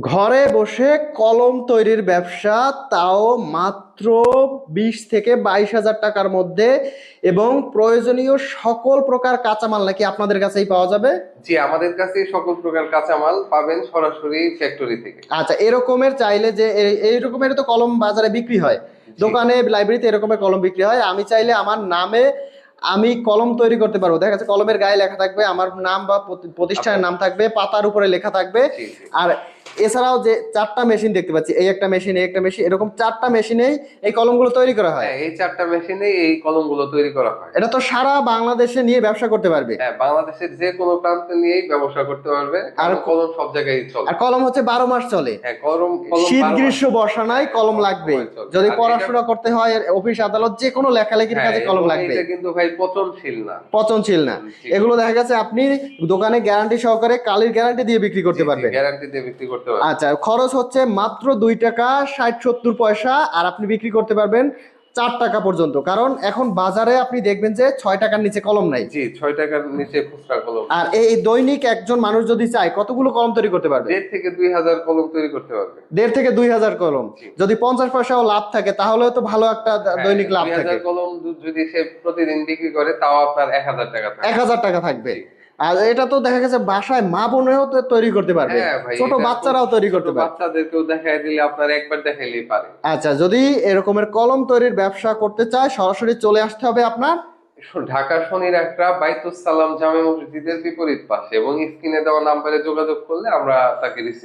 ঘরে বসে কলম তৈরির ব্যবসা, তাও মাত্র 20 থেকে 22 হাজার টাকার মধ্যে, এবং প্রয়োজনীয় সকল প্রকার কাঁচামাল নাকি আপনাদের কাছেই পাওয়া যাবে? জি, আমাদের কাছে সকল প্রকার কাঁচামাল পাবেন সরাসরি ফ্যাক্টরি থেকে। আচ্ছা, এরকমের চাইলে যে এই রকমের তো কলম বাজারে বিক্রি হয়, জি দোকানে লাইব্রেরিতে এরকমের কলম বিক্রি হয়। আমি চাইলে আমার নামে আমি কলম তৈরি করতে পারবো। দেখা যাচ্ছে কলমের গায়ে লেখা থাকবে আমার নাম বা প্রতিষ্ঠানের আপনার নাম থাকবে, পাতার উপরে লেখা থাকবে। জি জি আর এছাড়াও যে 4টা মেশিন দেখতে পাচ্ছি, এই একটা মেশিন, এই একটা মেশিন, এরকম 4টা মেশিনেই এই কলমগুলো তৈরি করা হয়। হ্যাঁ, এই 4টা মেশিনে এই কলমগুলো তৈরি করা হয়। এটা তো সারা বাংলাদেশে নিয়ে ব্যবসা করতে পারবে। হ্যাঁ, বাংলাদেশের যে কোনো প্রান্তে নিয়েই ব্যবসা করতে পারবে, আর কারণ কলম সব জায়গায় চলে। আর কলম হচ্ছে 12 মাস চলে। হ্যাঁ, কলম কলম শীত 12 মাস। গ্রীষ্ম বর্ষা নাই, হ্যাঁ, কলম সব লাগবেই। সময় চলবে। যদি আর এটা পড়াশোনা করতে হয়, অফিস আদালত, যে কোনো লেখালেখির হ্যাঁ, কাজে কলম এবং লাগবে। এটা কিন্তু ভাই পচনশীল না। পচনশীল না। জি এগুলো দেখা গেছে আপনি দোকানে গ্যারান্টি সহকারে, কালির গ্যারান্টি দিয়ে বিক্রি জি করতে জি পারবেন। গ্যারান্টি দিয়ে বিক্রি করতে পারবে। আচ্ছা, খরচ হচ্ছে মাত্র 2 টাকা 60-70 পয়সা, আর আপনি বিক্রি করতে পারবেন 4 টাকা পর্যন্ত। কারণ এখন বাজারে আপনি দেখবেন যে 6 টাকার নিচে কলম নাই। জি, 6 টাকার নিচে খুচরা কলম আর নেই। এই দৈনিক একজন মানুষ যদি চায়, কতগুলো কলম তৈরি করতে পারবে? 1.5 থেকে 2 হাজার কলম তৈরি করতে পারবে। 1.5 থেকে 2 হাজার কলম। জি যদি 50 পয়সাও লাভ থাকে, তাহলেও তো ভালো একটা হ্যাঁ, দৈনিক লাভ 2 হাজার থাকে। কলম যদি সে প্রতিদিন বিক্রি করে, তাও আপনার 1 হাজার টাকা থাকে। 1 হাজার টাকা থাকবে। জি আর এটা তো দেখা গেছে বাসায় মা বোনেও তো তৈরি করতে পারবে, হ্যাঁ ভাই, ছোট এটা খুব বাচ্চারাও তৈরি ছোট করতে পারবে। বাচ্চাদেরকেও দেখাই দিলে আপনার একবার দেখাইলেই পারে। আচ্ছা, যদি এরকমের কলম তৈরির ব্যবসা করতে চায়, সরাসরি চলে আসতে হবে আপনার ঢাকা শনির একটা বাইতুস সালাম জামে মসজিদের বিপরীত পাশে, এবং স্ক্রিনে দেওয়া নাম্বারে যোগাযোগ করলে আমরা তাকে রিসিভ